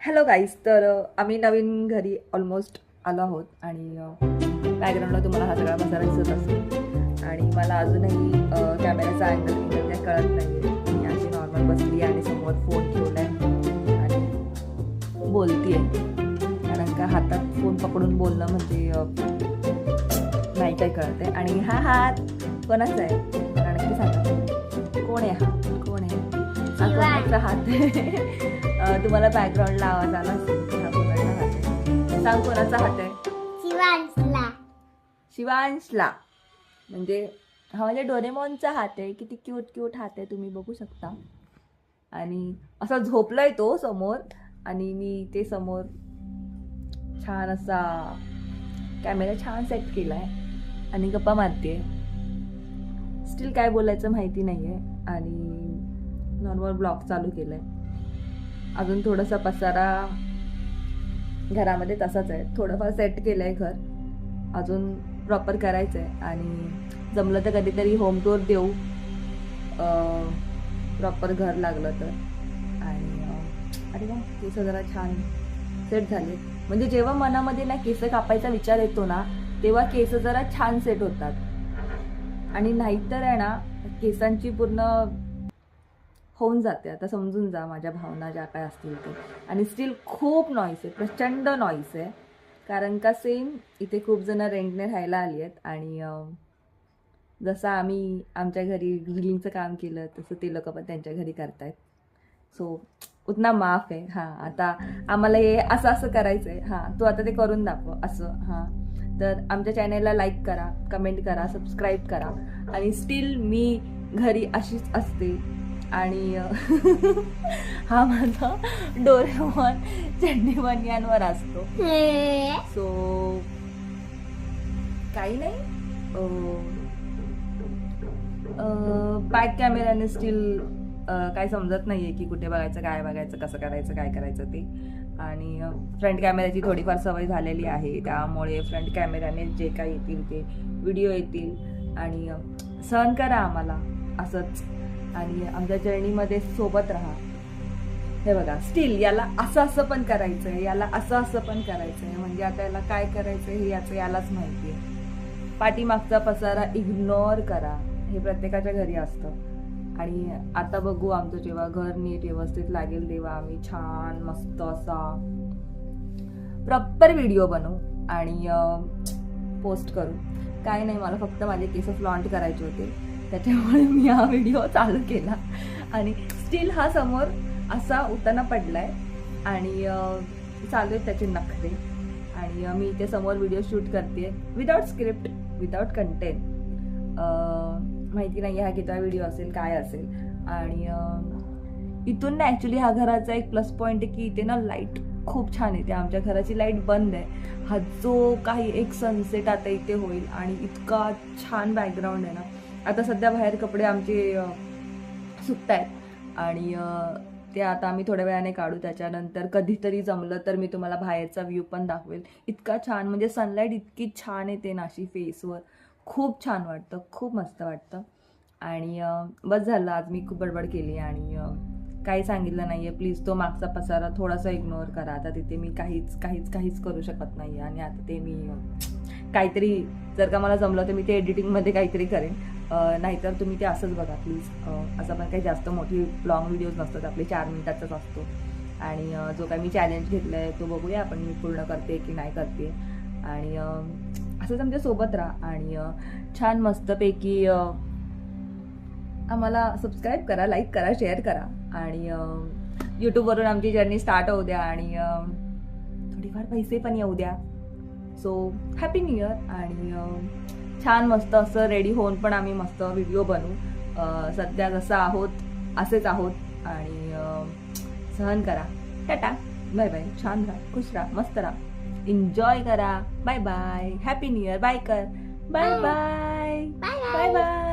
Hello guys. तर आम्ही नवीन घरी ऑलमोस्ट आलो आहोत आणि बॅकग्राऊंडला तुम्हाला हा सगळा पसारा दिसत असेल आणि मला अजूनही कॅमेऱ्याचा अँगल काय कळत नाही. मी अशी नॉर्मल बसली आणि समोर फोन ठेवलाय आणि बोलतीये, कारण का हातात फोन पकडून बोलणं म्हणजे नाही काय कळत आहे. आणि हा हात कोणाचा आहे कारण की सांगा, कोण आहे हा, कोण आहे हा, कोणाचा हात आहे? तुम्हाला बॅकग्राऊंडला आवाज आला असेल, हा कोणाचा हात आहे? सांग कोणाचा हात आहे? शिवांशला. शिवांशला. म्हणजे हा म्हणजे डोरेमॉनचा हात आहे. किती क्यूट क्यूट हात आहे, तुम्ही बघू शकता. आणि असा झोपलाय तो समोर आणि मी ते समोर छान असा कॅमेरा छान सेट केलाय आणि गप्पा मारते. स्टील काय बोलायचं माहिती नाहीये आणि नॉर्मल ब्लॉग चालू केलाय. अजून थोडासा पसारा घरामध्ये तसाच आहे, थोडंफार सेट केलंय घर, अजून प्रॉपर करायचं आहे. आणि जमलं तर कधीतरी होम टूर देऊ, प्रॉपर घर लागलं तर. आणि अरे वा, केस जरा छान सेट झाले. म्हणजे जेव्हा मनामध्ये ना केस कापायचा विचार येतो ना, तेव्हा केस जरा छान सेट होतात. आणि नाहीतर आहे ना, केसांची पूर्ण होऊन जाते. आता समजून जा माझ्या भावना ज्या काय असतील ते. आणि स्टील खूप नॉईस आहे, प्रचंड नॉईस आहे, कारण का सेम इथे खूप जण रेंटने राहायला आली आहेत आणि जसं आम्ही आमच्या घरी ग्रिलिंगचं काम केलं तसं ते लोक पण त्यांच्या घरी करतायत. सो उतना माफ आहे. हां, आता आम्हाला हे असं असं करायचं आहे. हां, तू आता ते करून दाखव असं. हां, तर आमच्या चॅनेलला लाईक करा, कमेंट करा, सबस्क्राईब करा. आणि स्टील मी घरी अशीच असते. आणि हा माझा डोरेमॉन चड्डी बनियांवर असतो. सो काही नाही, बॅक कॅमेऱ्याने स्टील काय समजत नाहीये की कुठे बघायचं, काय बघायचं, कसं करायचं, काय करायचं ते. आणि फ्रंट कॅमेऱ्याची थोडीफार सवय झालेली आहे, त्यामुळे फ्रंट कॅमेऱ्याने जे काही येतील ते व्हिडिओ येतील. आणि सहन करा आम्हाला असंच आणि आमच्या जर्नीमध्ये सोबत राहा. हे बघा, स्टील याला असं असं पण करायचं आहे, याला असं असं पण करायचं आहे. म्हणजे आता याला काय करायचं हे यालाच माहिती आहे. पाठीमागचा पसारा इग्नोर करा, हे प्रत्येकाच्या घरी असतं. आणि आता बघू, आमचं जेव्हा घर नीट व्यवस्थित लागेल तेव्हा आम्ही छान मस्त असा प्रॉपर व्हिडिओ बनवू आणि पोस्ट करू. काय नाही, मला फक्त माझे केस फ्लॉन्ट करायचे होते, त्याच्यामुळे मी हा व्हिडिओ चालू केला. आणि स्टील हा समोर असा उताना पडलाय आणि चालू आहेत त्याचे नखरे. आणि मी इथे समोर व्हिडिओ शूट करते विदाउट स्क्रिप्ट, विदाउट कंटेंट. माहिती नाही हा किती व्हिडिओ असेल, काय असेल. आणि इथून ना ॲक्च्युली हा घराचा एक प्लस पॉईंट आहे की इथे ना लाईट खूप छान येते. आमच्या घराची लाईट बंद आहे. हा जो काही एक सनसेट आता इथे होईल आणि इतका छान बॅकग्राऊंड आहे ना. आता सध्या बाहेर कपडे आमचे सुकत आहेत आणि ते आता आम्ही थोड्या वेळाने काढू. त्याच्यानंतर कधीतरी जमलं तर मी तुम्हाला बाहेरचा व्ह्यू पण दाखवेल. इतका छान, म्हणजे सनलाईट इतकी छान येते ना अशी फेसवर, खूप छान वाटतं, खूप मस्त वाटतं. आणि बस झालं, आज मी खूप बडबड केली आणि काही सांगितलं नाही आहे. प्लीज तो मागचा पसारा थोडासा इग्नोर करा. आता तिथे मी काहीच करू शकत नाही. आणि आता ते मी काहीतरी, जर का मला जमलं तर मी ते एडिटिंगमध्ये काहीतरी करेन, नाहीतर तुम्ही ते असंच बघा प्लीज. असं पण काही जास्त मोठी लॉंग व्हिडिओज नसतात, आपले 4 मिनिटाचाच असतो. आणि जो काही मी चॅलेंज घेतला आहे तो बघूया आपण मी पूर्ण करते की नाही करते. आणि असंच आमच्या सोबत राहा आणि छान मस्तपैकी आम्हाला सबस्क्राईब करा, लाईक करा, शेअर करा. आणि यूट्यूबवरून आमची जर्नी स्टार्ट होऊ द्या आणि थोडीफार पैसे पण येऊ द्या. So happy new year. आणि छान मस्त असं रेडी होऊन पण आम्ही मस्त व्हिडिओ बनवू. सध्या जसं आहोत असेच आहोत. आणि सहन करा. Tata, bye bye. छान राहा, खुश राहा, मस्त राहा, एन्जॉय करा. Bye bye, happy new year. Bye कर, बाय बाय, बाय बाय.